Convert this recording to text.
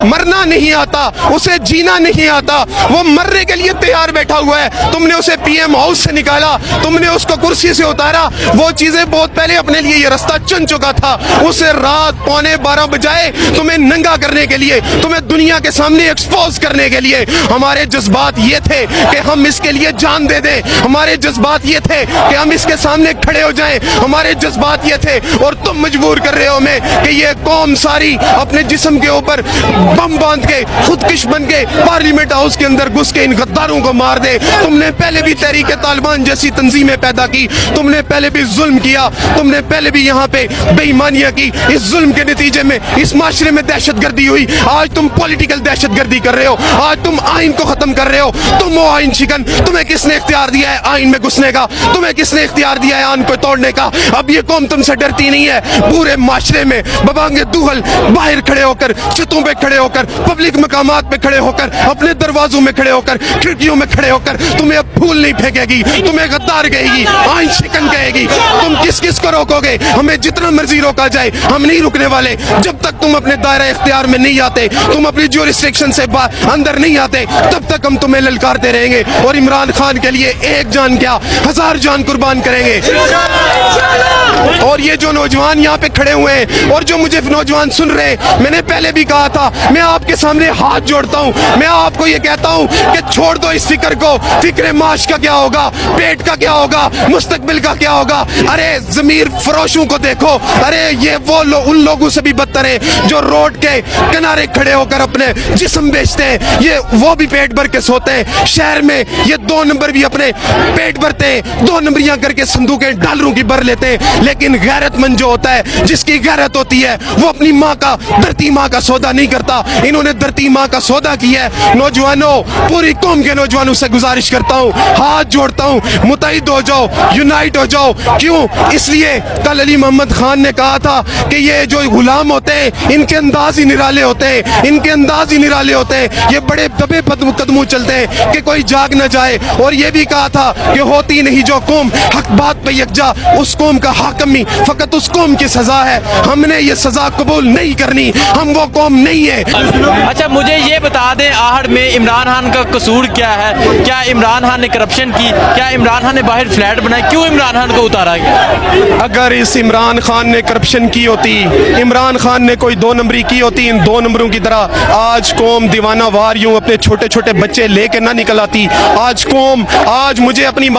मरना नहीं आता, उसे जीना नहीं आता, वो मरने के लिए तैयार बैठा हुआ है। तुमने उसे पीएम हाउस से निकाला, तुमने उसको कुर्सी से उतारा, वो चीजें बहुत पहले अपने लिए ये रास्ता चुन चुका था। उसे रात 11:15 बजाए तुम्हें नंगा करने के लिए, तुम्हें दुनिया के सामने एक्सपोज करने के लिए। हमारे जज्बात ये थे कि हम इसके लिए जान दे दें, हमारे जज्बात ये थे कि हम इसके सामने खड़े हो जाएं, हमारे जज्बात ये थे। और तुम मजबूर कर रहे हो हमें कि ये कौम सारी अपने जिस्म के ऊपर बम बांध के खुदकश बन के पार्लियामेंट हाउस के अंदर घुस के इन गद्दारों को मार दे। तुमने पहले भी तहरीक तालिबान जैसी तंजीमें पैदा की, तुमने पहले भी जुल्म किया, तुमने पहले भी यहाँ पे बेईमानियां की। इस जुल्म के नतीजे में इस माशरे में दहशतगर्दी हुई। आज तुम पॉलिटिकल दहशतगर्दी कर रहे हो, आज तुम आइन को खत्म कर रहे हो। तुम वो आइन शिकन, तुम्हें किसने इख्तियार दिया है आइन में घुसने का? तुम्हें किसने इख्तियार दिया है आइन को तोड़ने का? अब ये कौम तुमसे डरती नहीं है। पूरे माशरे में बबांगे दुहल बाहर खड़े होकर, छतों पे खड़े होकर, पब्लिक मकामात पे खड़े होकर, अपने दरवाजों में खड़े होकर, खिड़कियों में खड़े होकर तुम्हें अब फूल नहीं फेंकेगी, तुम्हें गद्दार कहेगी, आइन शिकन कहेगी। तुम किस किस को रोकोगे? हमें जितना मर्जी रोका जाए हम नहीं रुकने वाले। जब तक तुम अपने दायरा इख्तियार में नहीं आते, तुम अपनी जो रिस्ट्रिक्शन से अंदर नहीं आते, तब तक हम तुम्हें ललकारते रहेंगे। और इमरान खान के लिए एक जान क्या 1000 जान कुर्बान करेंगे। और ये जो नौजवान यहाँ पे खड़े हुए हैं और जो मुझे नौजवान सुन रहे हैं, मैंने पहले भी कहा था, मैं आपके सामने हाथ जोड़ता हूँ, मैं आपको ये कहता हूँ कि छोड़ दो इस फिक्र को। फिक्र माश का क्या होगा, पेट का क्या होगा, मुस्तकबिल का क्या होगा? अरे जमीर फरोशों को देखो, अरे ये वो उन लोगों से भी बदतर है जो रोड के किनारे खड़े होकर अपने जिस्म बेचते हैं। ये वो भी पेट भर के सोते हैं। शहर में ये 2 नंबर भी अपने पेट भरते हैं, 2 नंबरियां करके संदूकें डॉलरों की भर लेते हैं। लेकिन गैरतमंद जो होता है, जिसकी गैरत होती है, वो अपनी माँ का, धरती माँ का सौदा नहीं करता। इन्होंने धरती माँ का सौदा किया है। नौजवानों, पूरी कौम के नौजवानों से गुजारिश करता हूँ, हाथ जोड़ता हूँ, मुतहिद हो जाओ, यूनाइट हो जाओ। क्यों? इसलिए कल अली मोहम्मद खान ने कहा था कि ये जो गुलाम होते हैं इनके अंदाज ही निराले होते हैं, इनके अंदाज ही निराले होते हैं। ये बड़े दबे कदमों चलते हैं कि कोई जाग न जाए। और ये भी कहा था कि होती नहीं जो कौम हक बात पे यकजा, उस कौम का हाकमी फकत उस कौम की सजा है। हमने ये सजा कबूल नहीं करनी, हम वो कौम नहीं है। अच्छा, मुझे ये बता दें, आहड़ में इमरान खान का कसूर क्या है? क्या इमरान खान ने करप्शन की? क्या इमरान खान ने बाहर फ्लैट बनाए? क्यों इमरान खान को उतारा गया? अगर इस इमरान खान ने करप्शन की होती, इमरान खान ने कोई 2 नंबरी की होती इन 2 नंबरों की तरह, आज कौम दीवाना वार यूं अपने छोटे छोटे बच्चे लेके ना निकल आती। आज कौम, आज मुझे अपनी